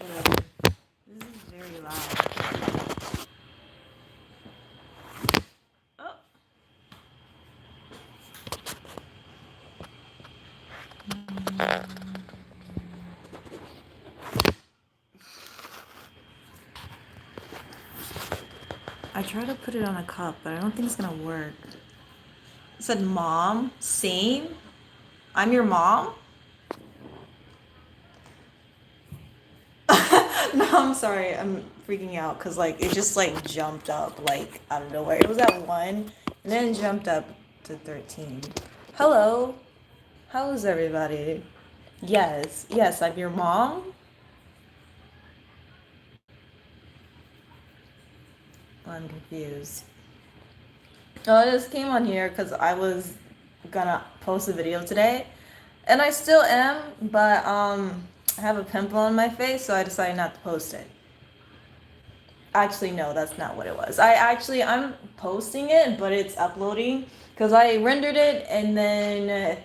Whatever. This is very loud. Oh. I try to put it on a cup, but I don't think it's gonna work. It said mom, same. I'm your mom? No, I'm sorry. I'm freaking out because like it just like jumped up like out of nowhere. It was at 1 and then jumped up to 13. Hello. How's everybody? Yes, yes, I'm your mom. I'm confused. Oh, I just came on here because I was gonna post a video today, and I still am, but I have a pimple on my face, so I decided not to post it. Actually, no, that's not what it was. I'm posting it, but it's uploading because I rendered it and then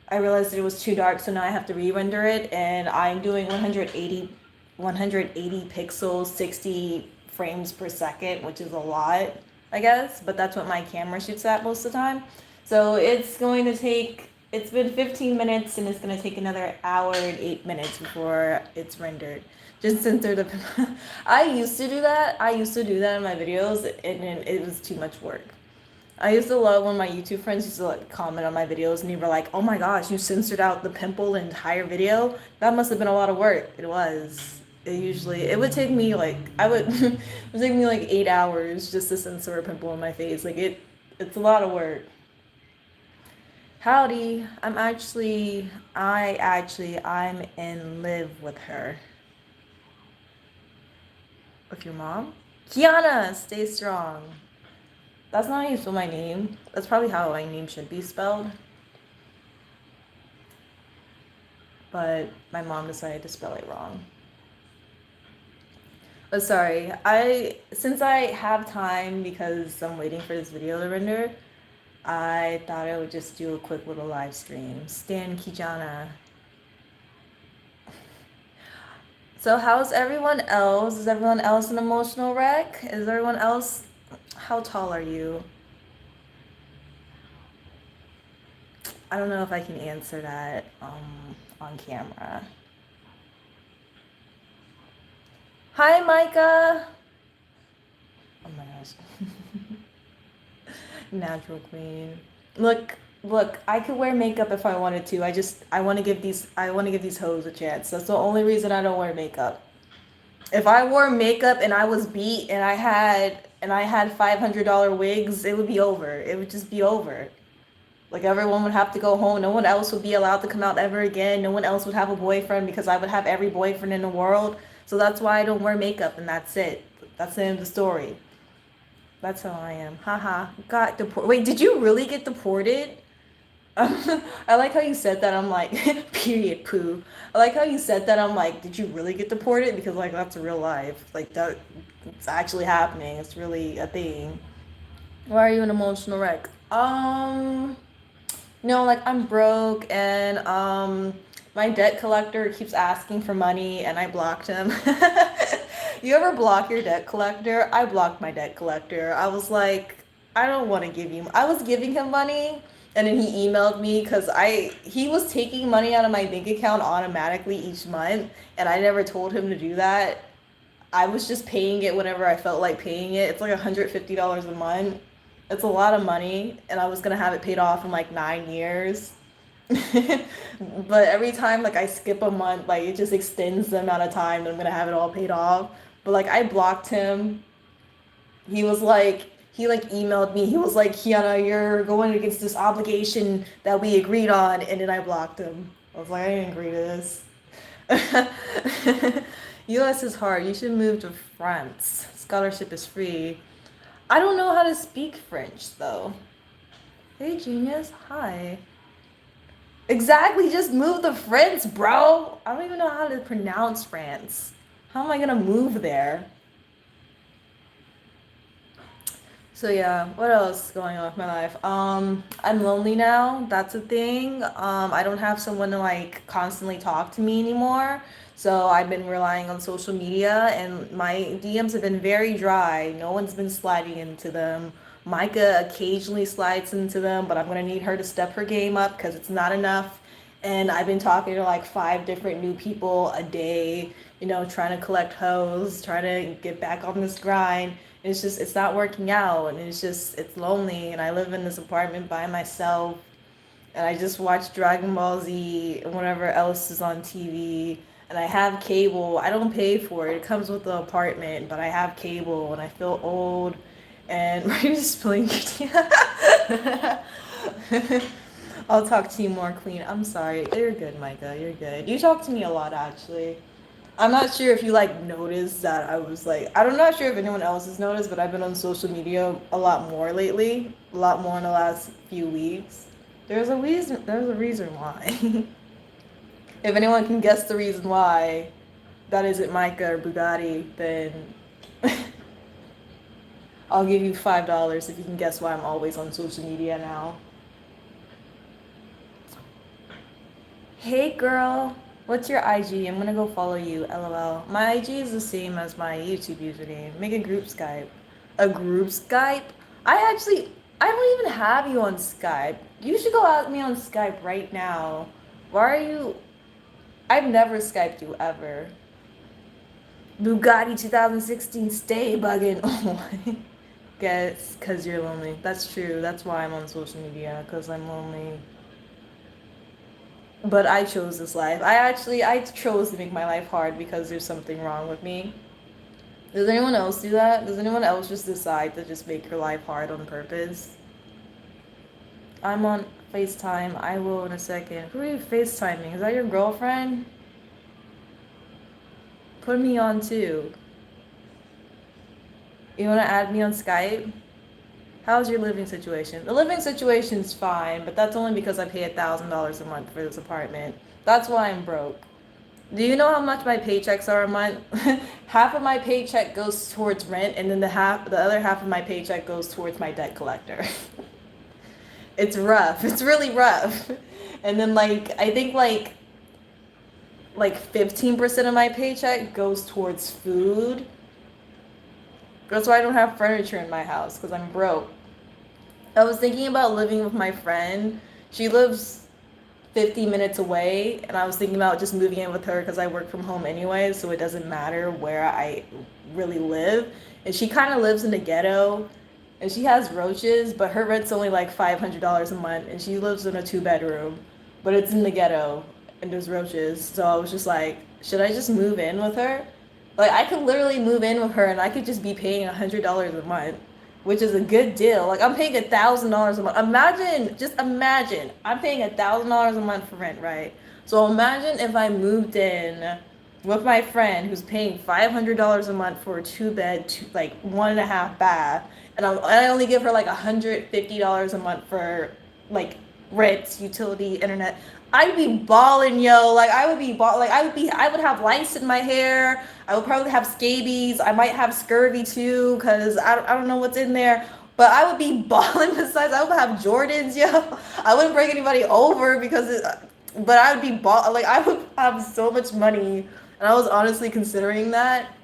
I realized it was too dark, so now I have to re-render it, and I'm doing 180 pixels, 60 frames per second, which is a lot, I guess, but that's what my camera shoots at most of the time. So it's going to take, it's been 15 minutes and it's going to take another hour and 8 minutes before it's rendered. Just censor the. I used to do that. I used to do that in my videos, and it was too much work. I used to love when my YouTube friends used to like comment on my videos, and they were like, "Oh my gosh, you censored out the pimple the entire video. That must have been a lot of work." It was. It would take me like it would take me like 8 hours just to censor a pimple on my face. It's a lot of work. Howdy. I'm in live with her. With your mom? Kiana, stay strong. That's not how you spell my name. That's probably how my name should be spelled. But my mom decided to spell it wrong. But sorry, since I have time because I'm waiting for this video to render, I thought I would just do a quick little live stream. Stan Kijana. So how's everyone else? Is everyone else an emotional wreck? Is everyone else, how tall are you? I don't know if I can answer that on camera. Hi, Micah. Oh my gosh. Natural queen. Look, I could wear makeup if I wanted to. I want to give these hoes a chance. That's the only reason I don't wear makeup. If I wore makeup and I was beat and I had $500 wigs, it would be over. It would just be over. Like everyone would have to go home. No one else would be allowed to come out ever again. No one else would have a boyfriend because I would have every boyfriend in the world. So that's why I don't wear makeup, and that's it. That's the end of the story. That's how I am. Haha. Got deported. Wait, did you really get deported? I like how you said that. I'm like, period, poo. I like how you said that. I'm like, did you really get deported? Because like that's real life. Like that, it's actually happening. It's really a thing. Why are you an emotional wreck? No, like I'm broke and my debt collector keeps asking for money and I blocked him. You ever block your debt collector? I blocked my debt collector. I was like, I don't want to give you. I was giving him money and then he emailed me because he was taking money out of my bank account automatically each month and I never told him to do that. I was just paying it whenever I felt like paying it. It's like $150 a month. It's a lot of money, and I was gonna have it paid off in like 9 years. But every time like I skip a month, like it just extends the amount of time that I'm gonna have it all paid off. But like I blocked him. He like emailed me. He was like, Kiana, you're going against this obligation that we agreed on, and then I blocked him. I was like, I didn't agree to this. US is hard. You should move to France. Scholarship is free. I don't know how to speak French though. Hey genius, hi. Exactly, just move to France, bro. I don't even know how to pronounce France. How am I gonna move there? So yeah, what else is going on with my life? I'm lonely now. That's a thing. I don't have someone to like constantly talk to me anymore. So I've been relying on social media, and my DMs have been very dry. No one's been sliding into them. Micah occasionally slides into them, but I'm gonna need her to step her game up because it's not enough. And I've been talking to like 5 different new people a day, trying to collect hoes, trying to get back on this grind. And it's not working out, and it's lonely. And I live in this apartment by myself, and I just watch Dragon Ball Z and whatever else is on TV. And I have cable. I don't pay for it. It comes with the apartment, but I have cable, and I feel old. And we're just playing. I'll talk to you more, Queen. I'm sorry. You're good, Micah. You're good. You talk to me a lot, actually. I'm not sure if you like noticed that I was like, I'm not sure if anyone else has noticed, but I've been on social media a lot more lately, a lot more in the last few weeks. There's a reason. There's a reason why. If anyone can guess the reason why that isn't Micah or Bugatti, then I'll give you $5 if you can guess why I'm always on social media now. Hey girl, what's your IG? I'm gonna go follow you, LOL. My IG is the same as my YouTube username. Make a group Skype. A group Skype? I don't even have you on Skype. You should go at me on Skype right now. Why are you... I've never Skyped you ever. Bugatti 2016, stay bugging. Oh, guess because you're lonely. That's true. That's why I'm on social media, because I'm lonely. But I chose this life. I chose to make my life hard because there's something wrong with me. Does anyone else do that? Does anyone else just decide to just make your life hard on purpose? I'm on FaceTime. I will in a second. Who are you FaceTiming? Is that your girlfriend? Put me on too. You want to add me on Skype? How's your living situation? The living situation's fine, but that's only because I pay $1,000 a month for this apartment. That's why I'm broke. Do you know how much my paychecks are a month? Half of my paycheck goes towards rent, and then the other half of my paycheck goes towards my debt collector. It's rough. It's really rough. And then I think 15% of my paycheck goes towards food. That's why I don't have furniture in my house, because I'm broke. I was thinking about living with my friend. She lives 50 minutes away, and I was thinking about just moving in with her because I work from home anyway, so it doesn't matter where I really live. And she kind of lives in the ghetto, and she has roaches, but her rent's only like $500 a month, and she lives in a 2-bedroom, but it's in the ghetto, and there's roaches. So I was just like, should I just move in with her? Like, I could literally move in with her, and I could just be paying $100 a month, which is a good deal. Like, I'm paying $1,000 a month. Just imagine, I'm paying $1,000 a month for rent, right? So imagine if I moved in with my friend who's paying $500 a month for a 2-bed, 1.5 bath, and I only give her like $150 a month for like rent, utility, internet. I'd be balling, yo. I would have lice in my hair. I would probably have scabies. I might have scurvy too, because I don't know what's in there. But I would be balling besides. I would have Jordans, yo. I wouldn't bring anybody over but I would be I would have so much money. And I was honestly considering that.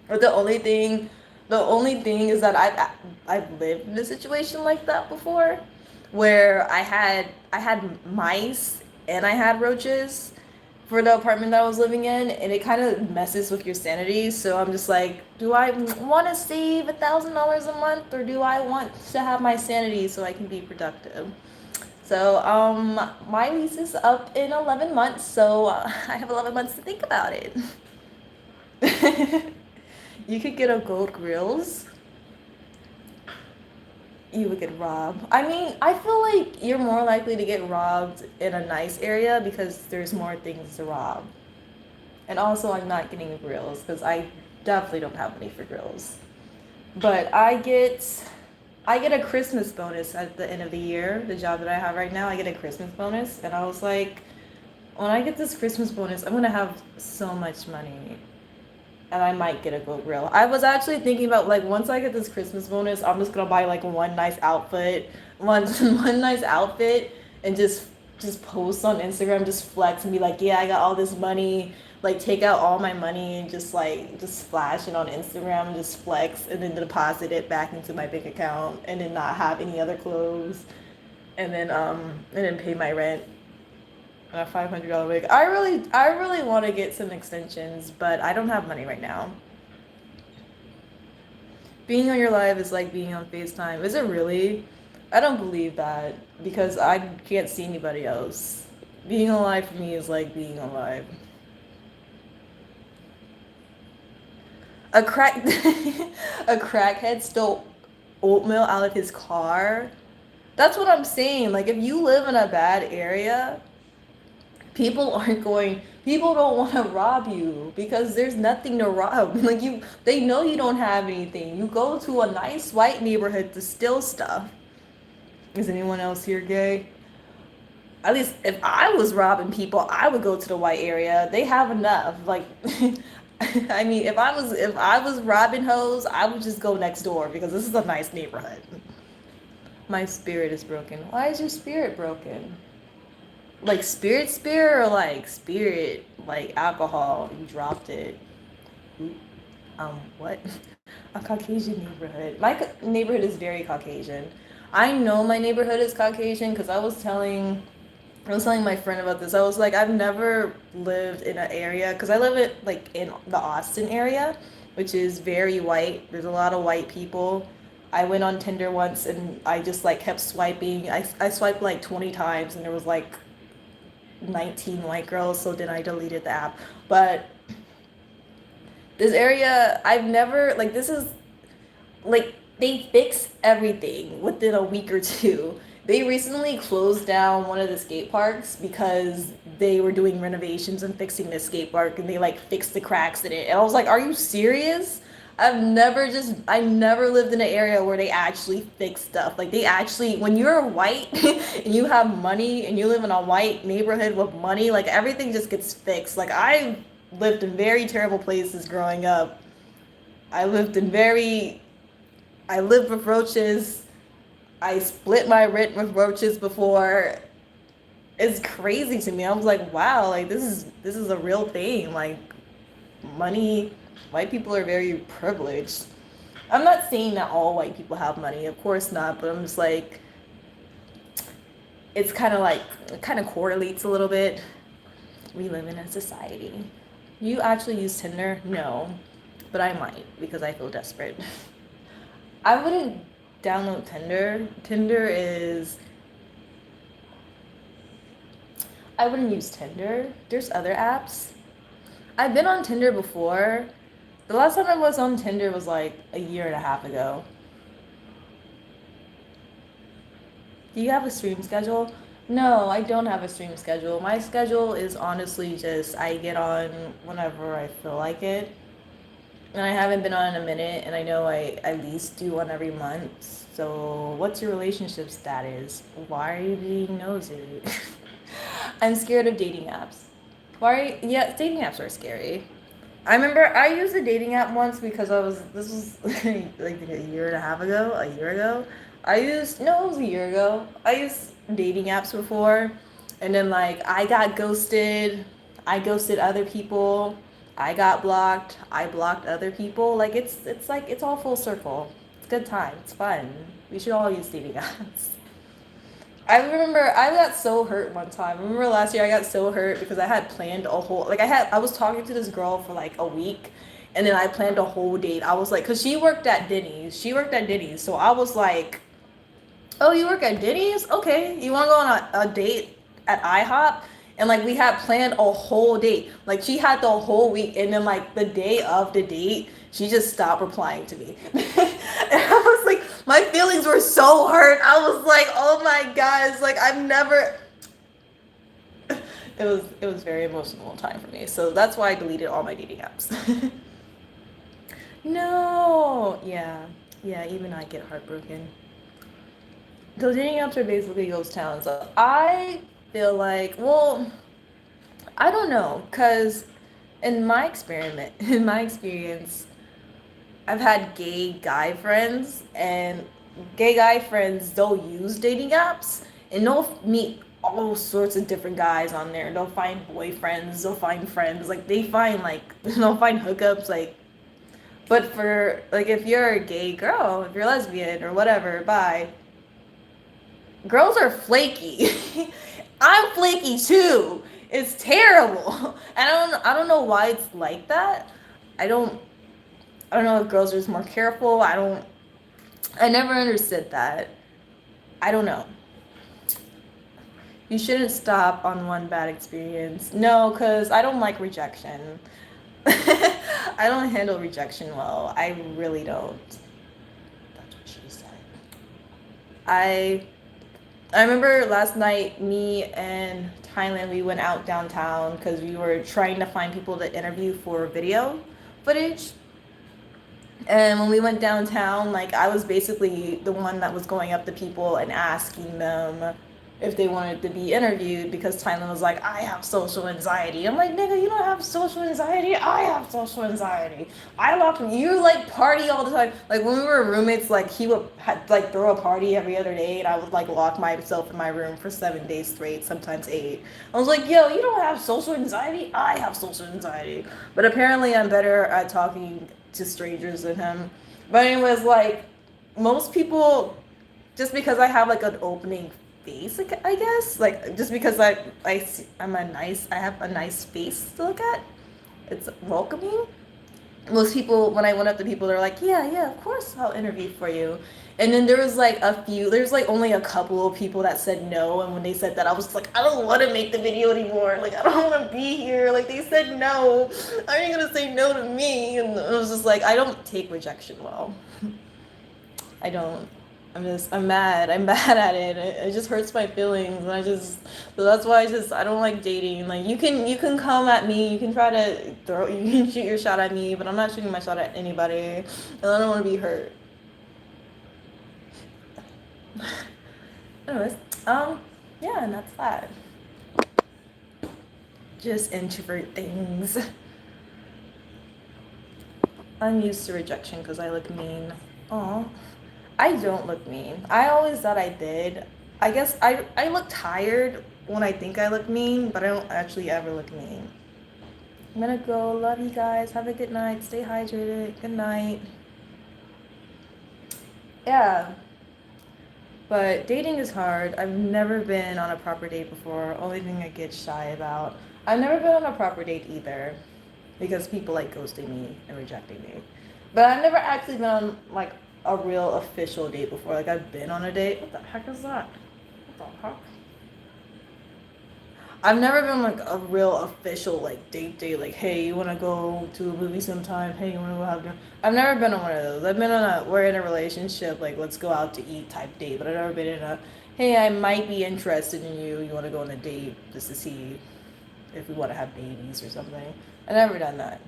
But the only thing is that I've lived in a situation like that before, where I had mice and I had roaches for the apartment that I was living in, and it kind of messes with your sanity. So I'm just like, do I want to save $1,000 a month, or do I want to have my sanity so I can be productive? So my lease is up in 11 months, so I have 11 months to think about it. You could get a gold grills. You would get robbed. I mean, I feel like you're more likely to get robbed in a nice area because there's more things to rob. And also, I'm not getting grills because I definitely don't have money for grills. But I get a Christmas bonus at the end of the year. The job that I have right now, I get a Christmas bonus, and I was like, when I get this Christmas bonus, I'm gonna have so much money. And I might get a gold grill. I was actually thinking about once I get this Christmas bonus, I'm just gonna buy one nice outfit, one nice outfit, and just post on Instagram, just flex and be like, yeah, I got all this money. like take out all my money and just flash it on Instagram and just flex and then deposit it back into my bank account and then not have any other clothes and then pay my rent on a $500 wig. I really want to get some extensions, but I don't have money right now. Being on your live is like being on FaceTime. Is it really? I don't believe that because I can't see anybody else. Being alive for me is like being alive. A crack a crackhead stole oatmeal out of his car. That's what I'm saying. Like if you live in a bad area, people don't want to rob you because there's nothing to rob. Like they know you don't have anything. You go to a nice white neighborhood to steal stuff. Is anyone else here gay? At least if I was robbing people, I would go to the white area. They have enough. Like I mean, if I was robbing hoes, I would just go next door because this is a nice neighborhood. My spirit is broken. Why is your spirit broken? Like spirit or like spirit like alcohol? You dropped it. What? A Caucasian neighborhood. My neighborhood is very Caucasian. I know my neighborhood is Caucasian because I was telling my friend about this. I was like, I've never lived in an area because I live in the Austin area, which is very white. There's a lot of white people. I went on Tinder once and I just like kept swiping. I swiped like 20 times and there was like 19 white girls, so then I deleted the app. But this area, I've never like this is like they fix everything within a week or two. They recently closed down one of the skate parks because they were doing renovations and fixing the skate park and they like fixed the cracks in it. And I was like, are you serious? I never lived in an area where they actually fix stuff. Like they actually, when you're white and you have money and you live in a white neighborhood with money, like everything just gets fixed. Like I lived in very terrible places growing up. I lived in very, I lived with roaches. I split my rent with roaches before. It's crazy to me. I was like, wow, like this is a real thing. Like money, white people are very privileged. I'm not saying that all white people have money, of course not, but I'm just like it's kind of like it kind of correlates a little bit. We live in a society. You actually use Tinder? No, but I might because I feel desperate. I wouldn't download Tinder. I wouldn't use Tinder. There's other apps. I've been on Tinder before. The last time I was on Tinder was like a year and a half ago. Do you have a stream schedule? No, I don't have a stream schedule. My schedule is honestly just I get on whenever I feel like it. And I haven't been on in a minute, and I know I at least do one every month. So, what's your relationship status? Why are you being nosy? I'm scared of dating apps. Why? Yeah, dating apps are scary. I remember I used a dating app once because this was like a year and a half ago, a year ago. No, it was a year ago. I used dating apps before, and then like I got ghosted. I ghosted other people. I got blocked. I blocked other people. Like it's like it's all full circle. It's a good time. It's fun. We should all use dating apps. I remember I got so hurt one time. I remember last year I got so hurt because I had planned a whole like I was talking to this girl for like a week and then I planned a whole date. I was like cuz she worked at Denny's. She worked at Denny's. So I was like, "Oh, you work at Denny's? Okay. You want to go on a date at IHOP?" And like we had planned a whole date. Like she had the whole week and then like the day of the date, she just stopped replying to me. And I was like, my feelings were so hurt. I was like, oh my God, it's like I've never it was very emotional time for me. So that's why I deleted all my dating apps. No. Yeah. Yeah, even I get heartbroken. So dating apps are basically ghost towns. So I feel like, well, I don't know, cause in my experience, I've had gay guy friends, and gay guy friends don't use dating apps, and no, me, all sorts of different guys on there. They'll find boyfriends, they'll find friends, like they find like they'll find hookups, like. But for like if you're a gay girl, if you're lesbian or whatever, bi, girls are flaky. I'm flaky too. It's terrible. I don't know why it's like that. I don't I don't know if girls are just more careful. I never understood that. I don't know. You shouldn't stop on one bad experience. No, cuz I don't like rejection. I don't handle rejection well. I really don't. That's what she said. I I remember last night, me and Thailand, we went out downtown because we were trying to find people to interview for video footage. And when we went downtown, like I was basically the one that was going up to people and asking them if they wanted to be interviewed because Thailand was like, I have social anxiety. I'm like, nigga, you don't have social anxiety. I have social anxiety. I lock you like party all the time. Like when we were roommates, like he would like throw a party every other day, and I would like lock myself in my room for 7 days straight, sometimes 8. I was like, yo, you don't have social anxiety. I have social anxiety. But apparently, I'm better at talking to strangers than him. But anyways, like most people, just because I have like an opening face, like, I guess, like just because I have a nice face to look at, it's welcoming. Most people, when I went up to people, they're like, yeah, of course I'll interview for you. And then there's like only a couple of people that said no. And when they said that, I was like, I don't want to make the video anymore. Like, I don't want to be here. Like, they said no. Are you going to say no to me? And I was just like, I don't take rejection well. I don't. I'm mad. I'm bad at it. It just hurts my feelings. So that's why I don't like dating. Like you can come at me, you can try to you can shoot your shot at me, but I'm not shooting my shot at anybody. And I don't want to be hurt. Anyways, yeah, and that's that. Just introvert things. I'm used to rejection because I look mean. Aw. I don't look mean. I always thought I did. I guess I look tired when I think I look mean, but I don't actually ever look mean. I'm gonna go. Love you guys. Have a good night. Stay hydrated. Good night. Yeah. But dating is hard. I've never been on a proper date before. Only thing I get shy about. I've never been on a proper date either. Because people like ghosting me and rejecting me. But I've never actually been on like a real official date before. Like I've been on a date. What the heck is that? What the heck? I've never been like a real official like date. Like, hey, you want to go to a movie sometime? Hey, you want to go have dinner? I've never been on one of those. I've been on we're in a relationship, like let's go out to eat type date. But I've never been in a, hey, I might be interested in you. You want to go on a date just to see if we want to have babies or something. I've never done that.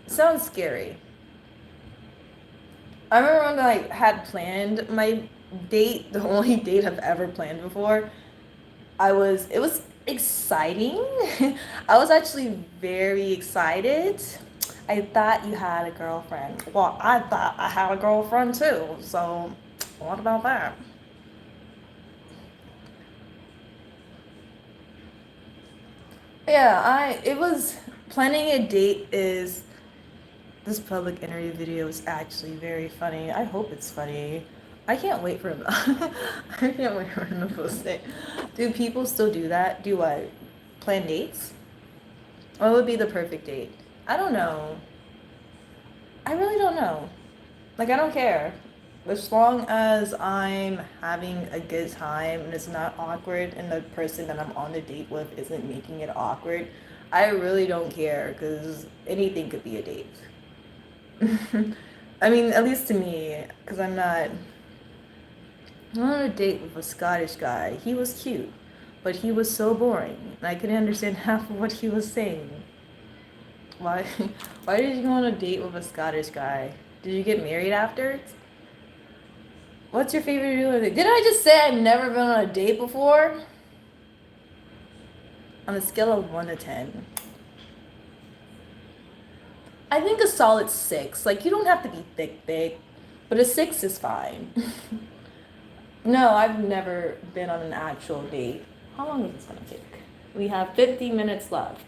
It sounds scary. I remember when I had planned my date, the only date I've ever planned before. It was exciting. I was actually very excited. I thought you had a girlfriend. Well, I thought I had a girlfriend too. So, what about that? Yeah, it was planning a date is this public interview video is actually very funny. I hope it's funny. I can't wait for him. I can't wait for him to post it. Do people still do that? Do what? Plan dates? What would be the perfect date? I don't know. I really don't know. Like, I don't care. As long as I'm having a good time and it's not awkward and the person that I'm on the date with isn't making it awkward, I really don't care because anything could be a date. I mean, at least to me, because I'm on a date with a Scottish guy. He was cute, but he was so boring, and I couldn't understand half of what he was saying. Why, why did you go on a date with a Scottish guy? Did you get married after? What's your favorite doing? Didn't I just say I've never been on a date before? On a scale of 1 to 10. I think a solid 6. Like, you don't have to be thick, but a 6 is fine. No, I've never been on an actual date. How long is this gonna take? We have 50 minutes left.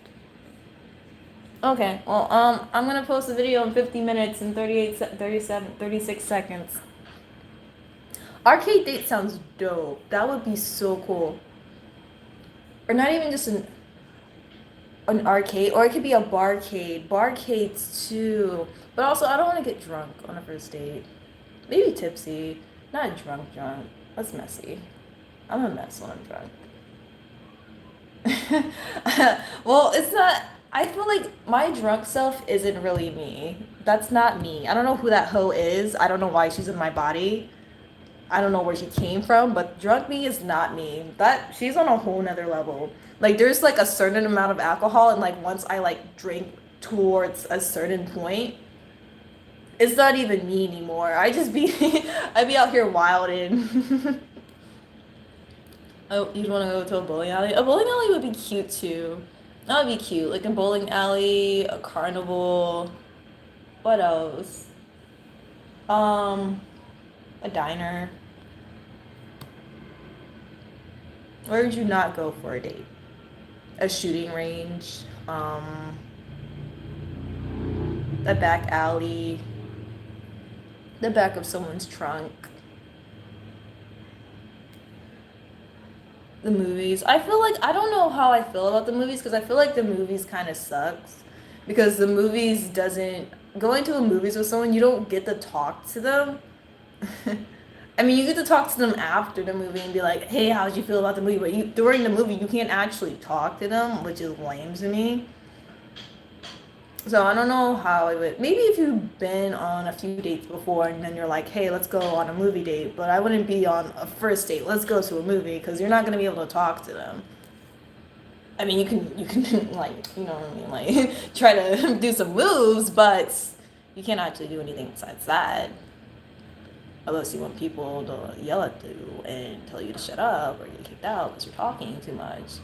Okay, well, I'm gonna post a video in 50 minutes and 36 seconds. Arcade date sounds dope. That would be so cool. Or not even just an arcade, or it could be a barcade. Barcades too. But also, I don't want to get drunk on a first date. Maybe tipsy, not drunk. That's messy. I'm a mess when I'm drunk. Well, it's not. I feel like my drunk self isn't really me. That's not me. I don't know who that hoe is. I don't know why she's in my body. I don't know where she came from, but drunk me is not me. That she's on a whole nother level. Like there's like a certain amount of alcohol, and like once I like drink towards a certain point, it's not even me anymore. I just be I be out here wilding. Oh, you'd want to go to a bowling alley? A bowling alley would be cute too. That would be cute. Like a bowling alley, a carnival. What else? Um, a diner. Where would you not go for a date? A shooting range, a back alley, the back of someone's trunk, the movies. I feel like I don't know how I feel about the movies because I feel like the movies kind of sucks because the movies doesn't going to a movies with someone you don't get to talk to them. I mean, you get to talk to them after the movie and be like, "Hey, how did you feel about the movie?" But during the movie, you can't actually talk to them, which is lame to me. So I don't know how it would. Maybe if you've been on a few dates before and then you're like, "Hey, let's go on a movie date," but I wouldn't be on a first date. Let's go to a movie because you're not gonna be able to talk to them. I mean, you can like, you know what I mean, like try to do some moves, but you can't actually do anything besides that. Unless you want people to yell at you and tell you to shut up or get kicked out because you're talking too much.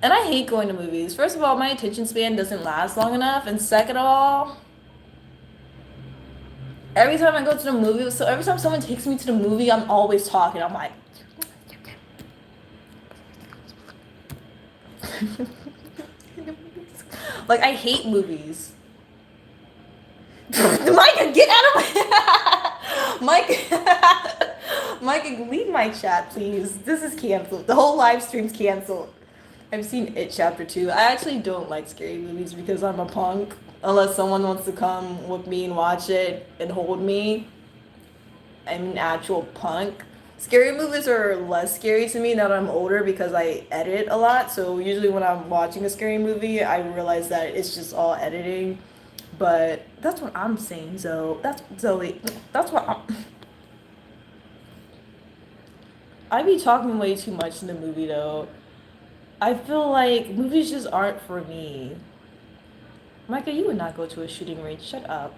And I hate going to movies. First of all, my attention span doesn't last long enough. And second of all, every time I go to the movie, so every time someone takes me to the movie, I'm always talking. I'm like, like I hate movies. Micah, get out of my Micah, leave my chat, please. This is canceled. The whole live stream's canceled. I've seen It Chapter 2. I actually don't like scary movies because I'm a punk. Unless someone wants to come with me and watch it and hold me. I'm an actual punk. Scary movies are less scary to me now that I'm older because I edit a lot. So usually when I'm watching a scary movie, I realize that it's just all editing. But that's what I'm saying, Zoe. That's Zoe. That's what I be talking way too much in the movie though. I feel like movies just aren't for me. Micah, you would not go to a shooting range. Shut up.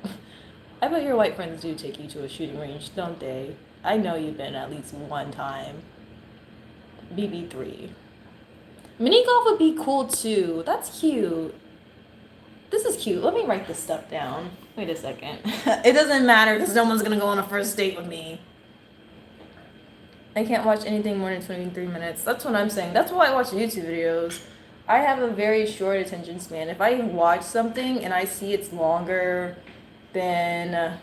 I bet your white friends do take you to a shooting range, don't they? I know you've been at least one time. BB3. Mini golf would be cool too. That's cute. This is cute. Let me write this stuff down. Wait a second. It doesn't matter because no one's going to go on a first date with me. I can't watch anything more than 23 minutes. That's what I'm saying. That's why I watch YouTube videos. I have a very short attention span. If I watch something and I see it's longer than...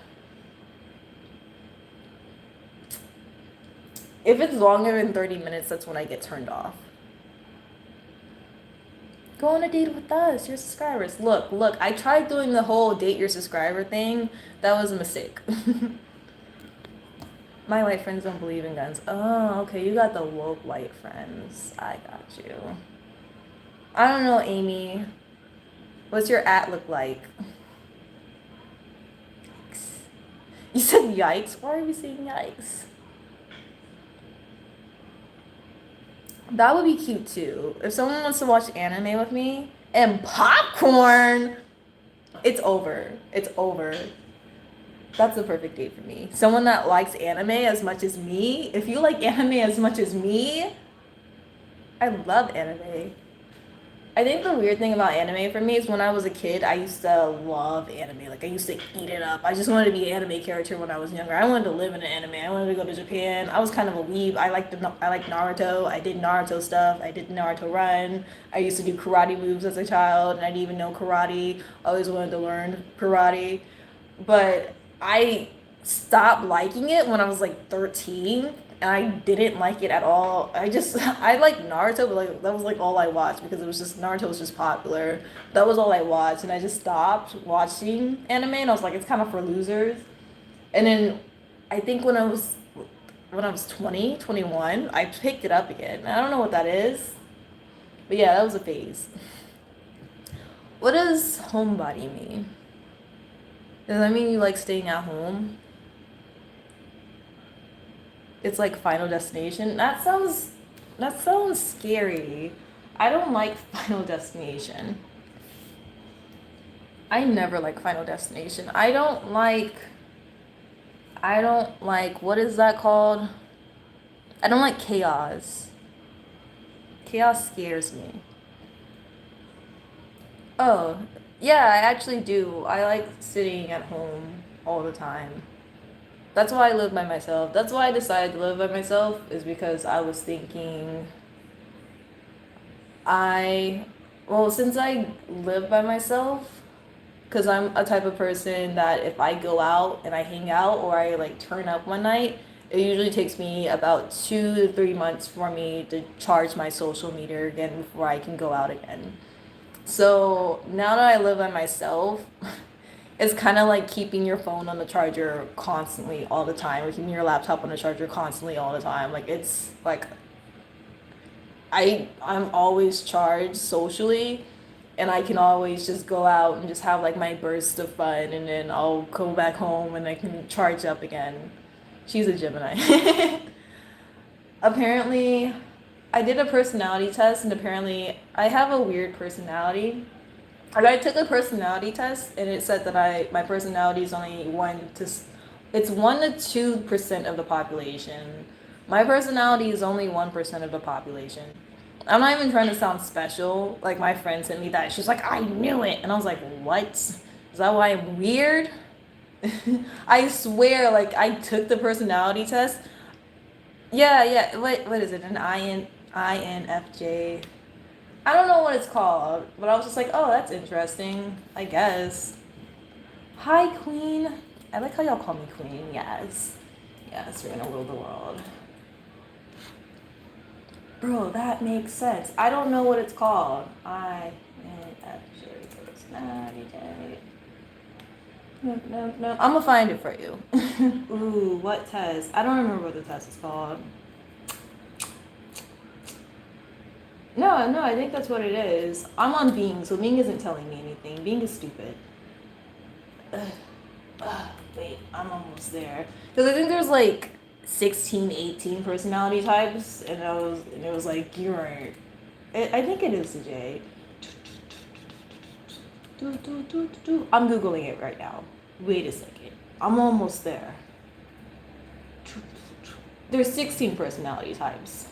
If it's longer than 30 minutes, that's when I get turned off. Go on a date with us, your subscribers. Look, I tried doing the whole date your subscriber thing. That was a mistake. My white friends don't believe in guns. Oh, okay, you got the woke white friends. I got you. I don't know, Amy. What's your at look like? Yikes. You said yikes? Why are we saying yikes? That would be cute too. If someone wants to watch anime with me and popcorn, it's over. It's over. That's the perfect date for me. Someone that likes anime as much as me. If you like anime as much as me, I love anime. I think the weird thing about anime for me is when I was a kid, I used to love anime. Like I used to eat it up. I just wanted to be an anime character when I was younger. I wanted to live in an anime. I wanted to go to Japan. I was kind of a weeb. I liked Naruto. I did Naruto stuff. I did Naruto Run. I used to do karate moves as a child, and I didn't even know karate. I always wanted to learn karate, but I stopped liking it when I was like 13, and I didn't like it at all. I like Naruto, but like that was like all I watched because it was just Naruto was just popular. That was all I watched, and I just stopped watching anime, and I was like, it's kind of for losers. And then I think when I was 20, 21, I picked it up again. I don't know what that is, but yeah, that was a phase. What does homebody mean? Does that mean you like staying at home? It's like Final Destination. That sounds scary. I don't like Final Destination. I never like Final Destination. I don't like what is that called? I don't like chaos. Chaos scares me. Oh, yeah, I actually do. I like sitting at home all the time. That's why I live by myself. That's why I decided to live by myself, is because I was thinking I, well, since I live by myself, because I'm a type of person that if I go out and I hang out or I like turn up one night, it usually takes me about 2 to 3 months for me to charge my social meter again before I can go out again. So now that I live by myself, it's kind of like keeping your phone on the charger constantly all the time, or keeping your laptop on the charger constantly all the time. Like it's like I'm always charged socially, and I can always just go out and just have like my burst of fun, and then I'll go back home and I can charge up again. She's a Gemini. Apparently, I did a personality test, and apparently I have a weird personality. Like I took a personality test, and it said that I my personality is only it's 1 to 2% of the population. My personality is only 1% of the population. I'm not even trying to sound special. Like my friend sent me that. She's like, I knew it, and I was like, what? Is that why I'm weird? I swear, like I took the personality test. Yeah, yeah. What is it? An INFJ. I don't know what it's called, but I was just like, oh, that's interesting, I guess. Hi, Queen. I like how y'all call me Queen. Yes. Yes, we're gonna rule the world. Bro, that makes sense. I don't know what it's called. INFJ personality type. No, no, no. I'm gonna find it for you. Ooh, what test? I don't remember what the test is called. No, no, I think that's what it is. I'm on Bing, so Bing isn't telling me anything. Bing is stupid. Ugh. Wait, I'm almost there. Because I think there's like 16, 18 personality types, and it was like, you're right. I think it is the J. I'm Googling it right now. Wait a second. I'm almost there. There's 16 personality types.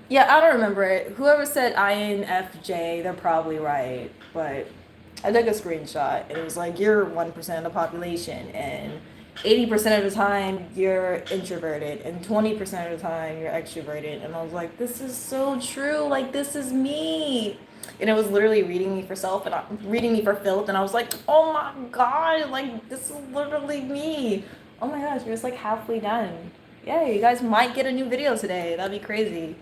Yeah, I don't remember it. Whoever said INFJ, they're probably right. But I took a screenshot, and it was like, you're 1% of the population, and 80% of the time you're introverted, and 20% of the time you're extroverted. And I was like, this is so true. Like, this is me. And it was literally reading me for filth, and I was like, oh my god, like this is literally me. Oh my gosh, we're just like halfway done. Yeah, you guys might get a new video today. That'd be crazy.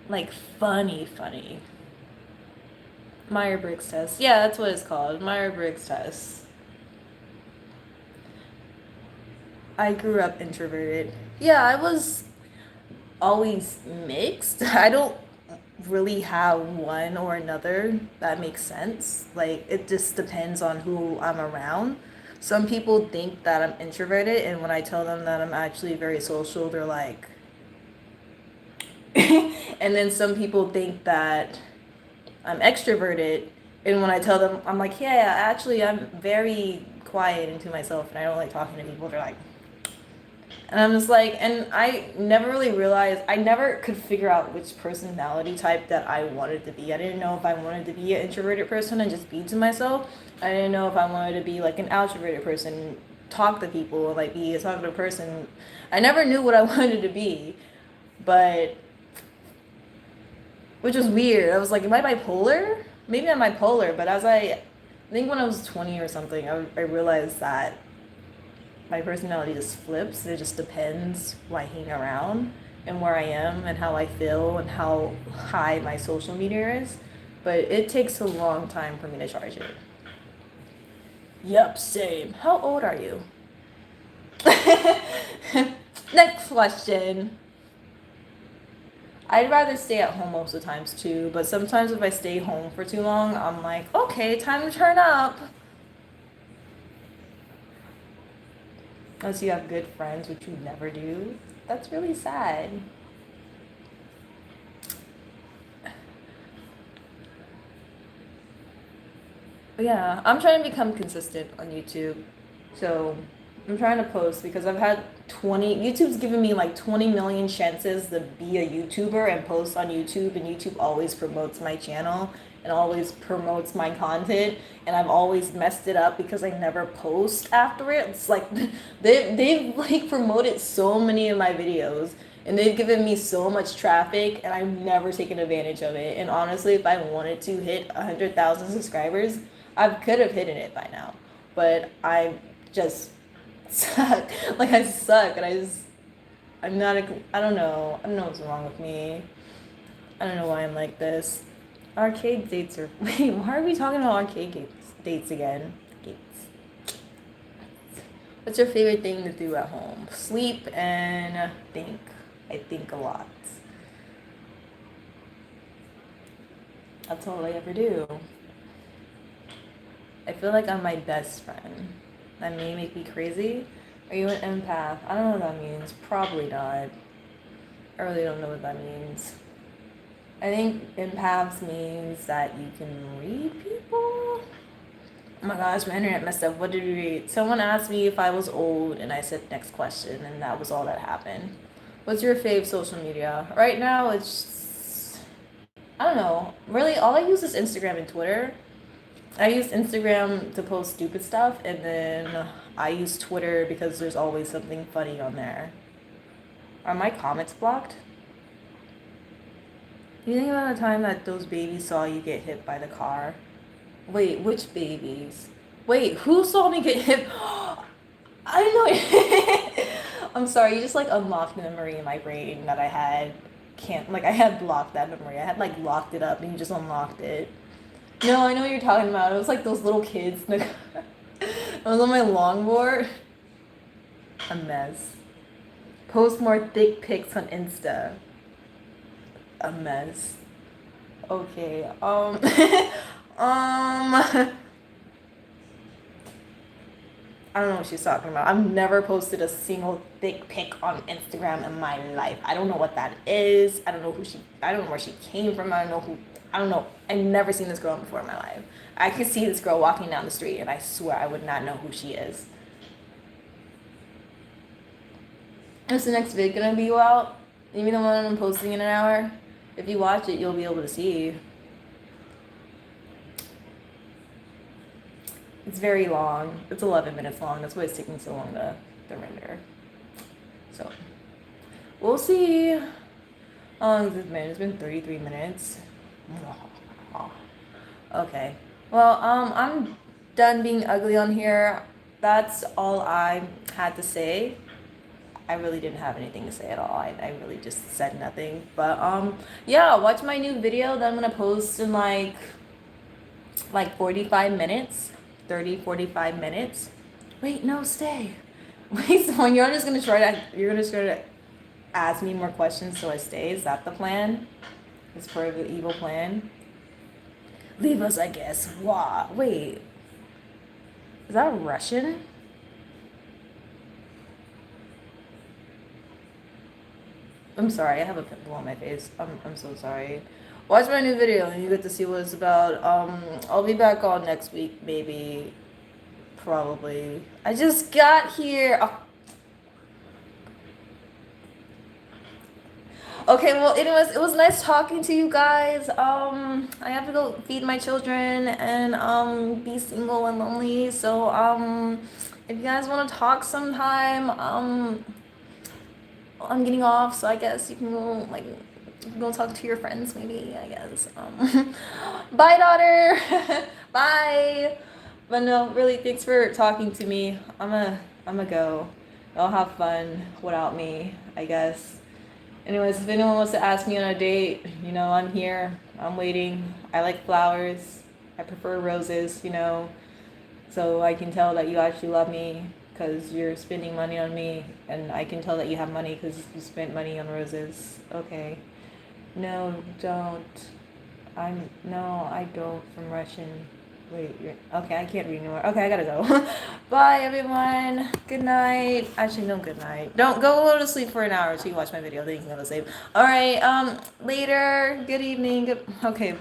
Like funny. Myers-Briggs test. Yeah, that's what it's called. Myers-Briggs test. I grew up introverted. Yeah, I was always mixed. I don't really have one or another. That makes sense. Like it just depends on who I'm around. Some people think that I'm introverted, and when I tell them that I'm actually very social, they're like, and then some people think that I'm extroverted, And when I tell them, I'm like, yeah, actually, I'm very quiet and to myself, and I don't like talking to people. They're like, and I'm just like, and I never really realized, I never could figure out which personality type that I wanted to be. I didn't know if I wanted to be an introverted person and just be to myself. I didn't know if I wanted to be like an extroverted person, talk to people, like be a talkative person. I never knew what I wanted to be, but which was weird. I was like, am I bipolar? Maybe I'm bipolar, but I think when I was 20 or something, I realized that my personality just flips. It just depends who I hang around and where I am and how I feel and how high my social media is. But it takes a long time for me to charge it. Yep, same. How old are you? Next question. I'd rather stay at home most of the times too, but sometimes if I stay home for too long, I'm like, okay, time to turn up. Unless you have good friends, which you never do. That's really sad. But yeah, I'm trying to become consistent on YouTube. So I'm trying to post because I've had YouTube's given me like 20 million chances to be a YouTuber and post on YouTube, and YouTube always promotes my channel and always promotes my content, and I've always messed it up because I never post after it. It's like they've like promoted so many of my videos and they've given me so much traffic and I've never taken advantage of it. And honestly, if I wanted to hit 100,000 subscribers, I could have hit it by now. But I just suck. Like I suck, and I'm not. I don't know. I don't know what's wrong with me. I don't know why I'm like this. Arcade dates are. Wait, why are we talking about dates again? Gates. What's your favorite thing to do at home? Sleep and think. I think a lot. That's all I ever do. I feel like I'm my best friend. That may make me crazy. Are you an empath? I don't know what that means. Probably not. I really don't know what that means. I think empaths means that you can read people. Oh my gosh, my internet messed up. What did we read? Someone asked me if I was old, and I said next question, and that was all that happened. What's your fave social media? Right now, it's I don't know. Really, all I use is Instagram and Twitter. I use Instagram to post stupid stuff, and then I use Twitter because there's always something funny on there. Are my comments blocked? You think about the time that those babies saw you get hit by the car? Wait, which babies? Wait, who saw me get hit? I know. I'm sorry, you just like unlocked a memory in my brain that I had. Can't, like, I had blocked that memory. I had like locked it up and you just unlocked it. No, I know what you're talking about. It was like those little kids. I was on my longboard. A mess. Post more thick pics on Insta. A mess. Okay. I don't know what she's talking about. I've never posted a single thick pic on Instagram in my life. I don't know what that is. I don't know I don't know where she came from. I don't know. I've never seen this girl before in my life. I could see this girl walking down the street and I swear I would not know who she is. Is the next vid gonna be out? Even the one I'm posting in an hour? If you watch it, you'll be able to see. It's very long. It's 11 minutes long. That's why it's taking so long to render. So, we'll see. How long has this been? It's been 33 minutes. Okay. Well, I'm done being ugly on here. That's all I had to say. I really didn't have anything to say at all. I really just said nothing. But yeah, watch my new video that I'm gonna post in like 45 minutes. 30, 45 minutes. Wait, no, stay. Wait, so you're just gonna try to ask me more questions so I stay? Is that the plan? It's part of the evil plan. Leave us, I guess. Wow. Wait. Is that Russian? I'm sorry, I have a pimple on my face. I'm so sorry. Watch my new video and you get to see what it's about. I'll be back on next week, maybe. Probably. I just got here. Oh. Okay, well, anyways, it was nice talking to you guys. I have to go feed my children and be single and lonely. So if you guys want to talk sometime, I'm getting off, so I guess you can go like go talk to your friends maybe, I guess. Bye, daughter. Bye. But no, really, thanks for talking to me. I'm a go. Y'all have fun without me, I guess. Anyways, if anyone wants to ask me on a date, you know, I'm here. I'm waiting. I like flowers. I prefer roses, you know. So I can tell that you actually love me because you're spending money on me, and I can tell that you have money because you spent money on roses. Okay. No, don't. No, I don't. From Russian. Wait, okay, I can't read anymore. Okay, I gotta go. Bye, everyone. Good night. Actually, no, good night. Don't go to sleep for an hour so you watch my video. Then you can go to sleep. All right. Later. Good evening. Okay.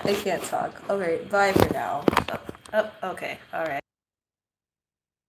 I can't talk. Okay. Bye for now. Oh, okay. All right.